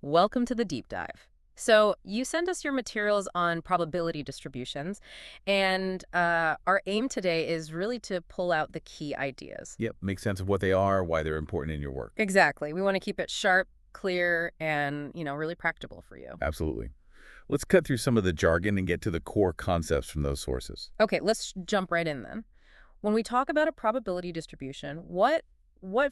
Welcome to the deep dive. So, you sent us your materials on probability distributions, and our aim today is really to pull out the key ideas. Yep, make sense of what they are, why they're important in your work. Exactly. We want to keep it sharp, clear, and, really practical for you. Absolutely. Let's cut through some of the jargon and get to the core concepts from those sources. Okay, let's jump right in then. When we talk about a probability distribution, what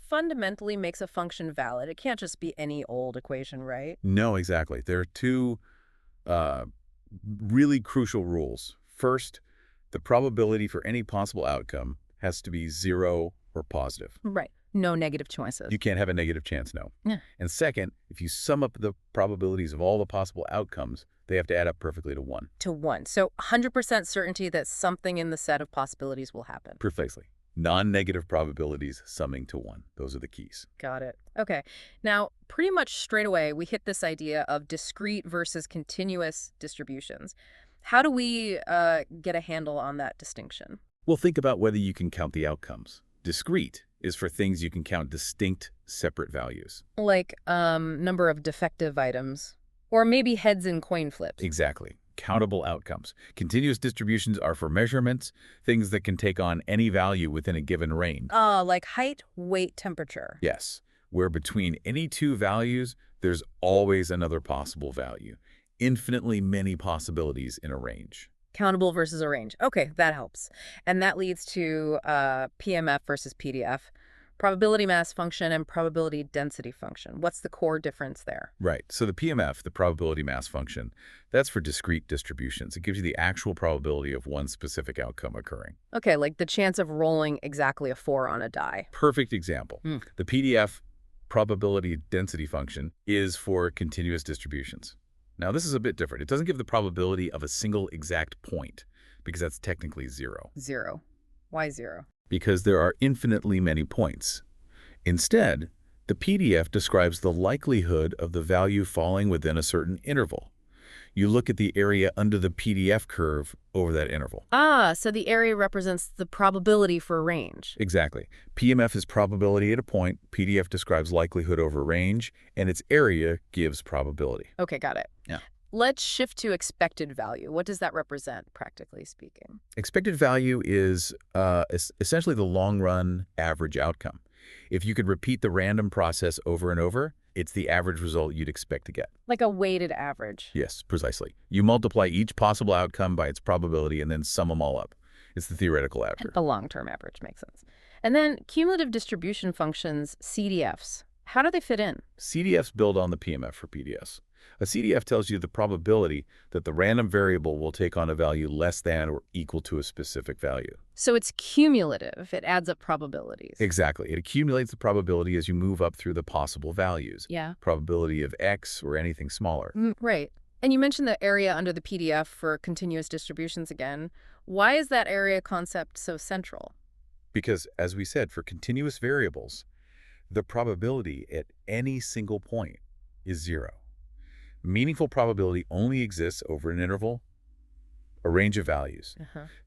fundamentally makes a function valid? It can't just be any old equation, right? No, exactly. There are two uh, really crucial rules. First, the probability for any possible outcome has to be 0 or positive. Right. No negative choices. You can't have a negative chance, no. Yeah. And second, if you sum up the probabilities of all the possible outcomes, they have to add up perfectly to 1. To 1. So 100% certainty that something in the set of possibilities will happen. Precisely. Non-negative probabilities summing to 1. Those are the keys. Got it. Okay. Now, pretty much straight away, we hit this idea of discrete versus continuous distributions. How do we get a handle on that distinction? Well, think about whether you can count the outcomes. Discrete is for things you can count distinct, separate values. Like number of defective items, or maybe heads in coin flips. Exactly. Countable outcomes. Continuous distributions are for measurements, things that can take on any value within a given range. Like height, weight, temperature. Yes, where between any two values, there's always another possible value. Infinitely many possibilities in a range. Countable versus a range. Okay, that helps. And that leads to PMF versus PDF. Probability mass function and probability density function. What's the core difference there? Right. So the PMF, the probability mass function, that's for discrete distributions. It gives you the actual probability of one specific outcome occurring. Okay, like the chance of rolling exactly a 4 on a die. Perfect example. Hmm. The PDF, probability density function, is for continuous distributions. Now, this is a bit different. It doesn't give the probability of a single exact point, because that's technically 0. 0. Why 0? Because there are infinitely many points. Instead, the PDF describes the likelihood of the value falling within a certain interval. You look at the area under the PDF curve over that interval. So the area represents the probability for a range. Exactly. PMF is probability at a point, PDF describes likelihood over range, and its area gives probability. Okay, got it. Yeah. Let's shift to expected value. What does that represent, practically speaking? Expected value is essentially the long-run average outcome. If you could repeat the random process over and over, it's the average result you'd expect to get. Like a weighted average. Yes, precisely. You multiply each possible outcome by its probability and then sum them all up. It's the theoretical average. The long-term average makes sense. And then cumulative distribution functions, CDFs. How do they fit in? CDFs build on the PMF for PDS. A CDF tells you the probability that the random variable will take on a value less than or equal to a specific value. So it's cumulative. It adds up probabilities. Exactly. It accumulates the probability as you move up through the possible values. Yeah. Probability of X or anything smaller. Right. And you mentioned the area under the PDF for continuous distributions again. Why is that area concept so central? Because, as we said, for continuous variables, the probability at any single point is 0. Meaningful probability only exists over an interval, a range of values.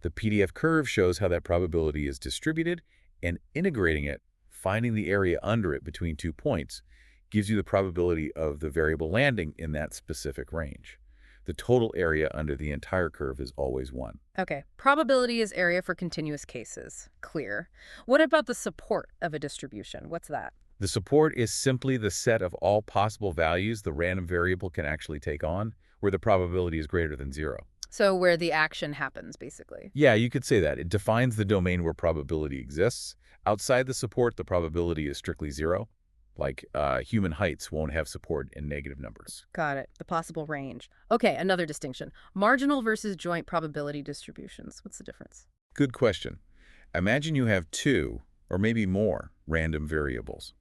The PDF curve shows how that probability is distributed, and integrating it, finding the area under it between 2 points, gives you the probability of the variable landing in that specific range. The total area under the entire curve is always 1. Okay. Probability is area for continuous cases. Clear. What about the support of a distribution? What's that? The support is simply the set of all possible values the random variable can actually take on, where the probability is greater than 0. So where the action happens, basically. Yeah, you could say that. It defines the domain where probability exists. Outside the support, the probability is strictly 0. Like human heights won't have support in negative numbers. Got it. The possible range. Okay, another distinction. Marginal versus joint probability distributions. What's the difference? Good question. Imagine you have 2, or maybe more, random variables.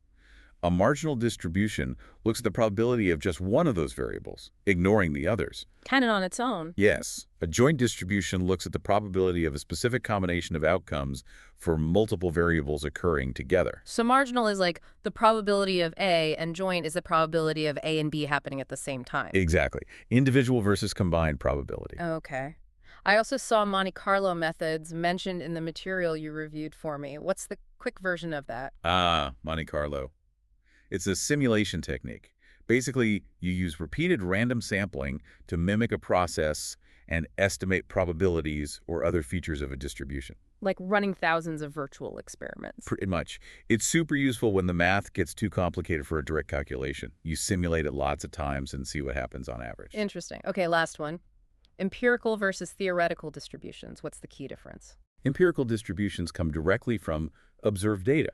A marginal distribution looks at the probability of just one of those variables, ignoring the others. Kind of on its own. Yes, a joint distribution looks at the probability of a specific combination of outcomes for multiple variables occurring together. So marginal is like the probability of A, and joint is the probability of A and B happening at the same time. Exactly. Individual versus combined probability. Okay. I also saw Monte Carlo methods mentioned in the material you reviewed for me. What's the quick version of that? Monte Carlo. It's a simulation technique. Basically, you use repeated random sampling to mimic a process and estimate probabilities or other features of a distribution. Like running thousands of virtual experiments. Pretty much. It's super useful when the math gets too complicated for a direct calculation. You simulate it lots of times and see what happens on average. Interesting. Okay, last one. Empirical versus theoretical distributions. What's the key difference? Empirical distributions come directly from observed data.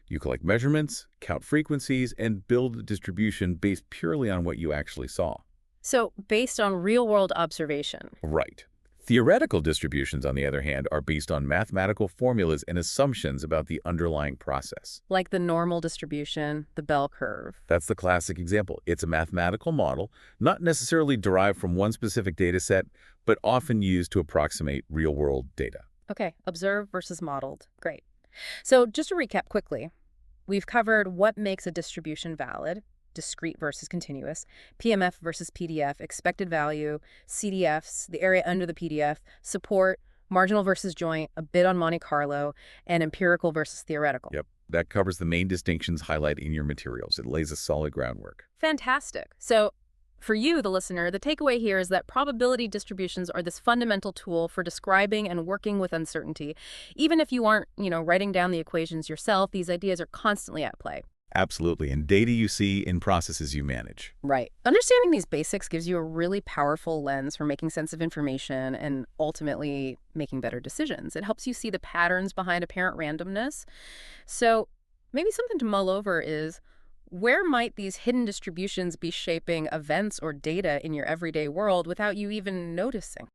You collect measurements, count frequencies, and build a distribution based purely on what you actually saw. So, based on real-world observation. Right. Theoretical distributions, on the other hand, are based on mathematical formulas and assumptions about the underlying process. Like the normal distribution, the bell curve. That's the classic example. It's a mathematical model, not necessarily derived from one specific data set, but often used to approximate real-world data. Okay, observed versus modeled. Great. So just to recap quickly, we've covered what makes a distribution valid, discrete versus continuous, PMF versus PDF, expected value, CDFs, the area under the PDF, support, marginal versus joint, a bit on Monte Carlo, and empirical versus theoretical. Yep, that covers the main distinctions highlighted in your materials. It lays a solid groundwork. Fantastic. So for you, the listener, the takeaway here is that probability distributions are this fundamental tool for describing and working with uncertainty. Even if you aren't, writing down the equations yourself, these ideas are constantly at play. Absolutely, and data you see in processes you manage. Right. Understanding these basics gives you a really powerful lens for making sense of information and ultimately making better decisions. It helps you see the patterns behind apparent randomness. So maybe something to mull over is, where might these hidden distributions be shaping events or data in your everyday world without you even noticing?